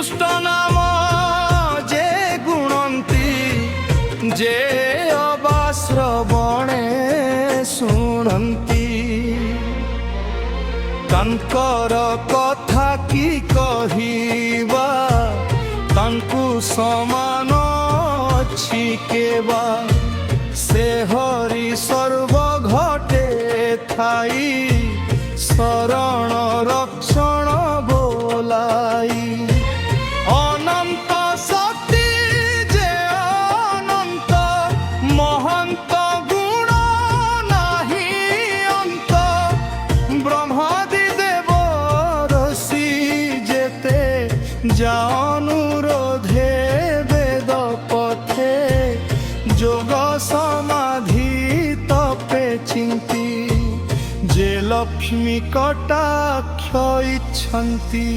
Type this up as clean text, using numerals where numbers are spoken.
শ্রীকৃষ্ণ নাম যে গুণন্তি, যে অবা শ্রবণে ଶୁଣନ୍ତି। ତାଙ୍କର କଥା କି କହିବା, ତାଙ୍କୁ ସମାନ ଅଛି କେବା। ସେ ହରି ସର୍ବ ଘଟେ ଥାଇ, ଶରଣ ରକ୍ଷଣ ବୋଲାଇ। ଅନନ୍ତ ଶକ୍ତି ଯେ ଅନନ୍ତ, ମହନ୍ତ ଗୁଣ ନାହିଁ ଅନ୍ତ। ବ୍ରହ୍ମାଦି ଦେବ ଋଷି ଯେତେ, যা অনুরোধে বেদ পথে। যোগ সমাধি তপে চিন্তি, যে লক্ষ্মী কটাক্ষ ইচ্ছন্তি।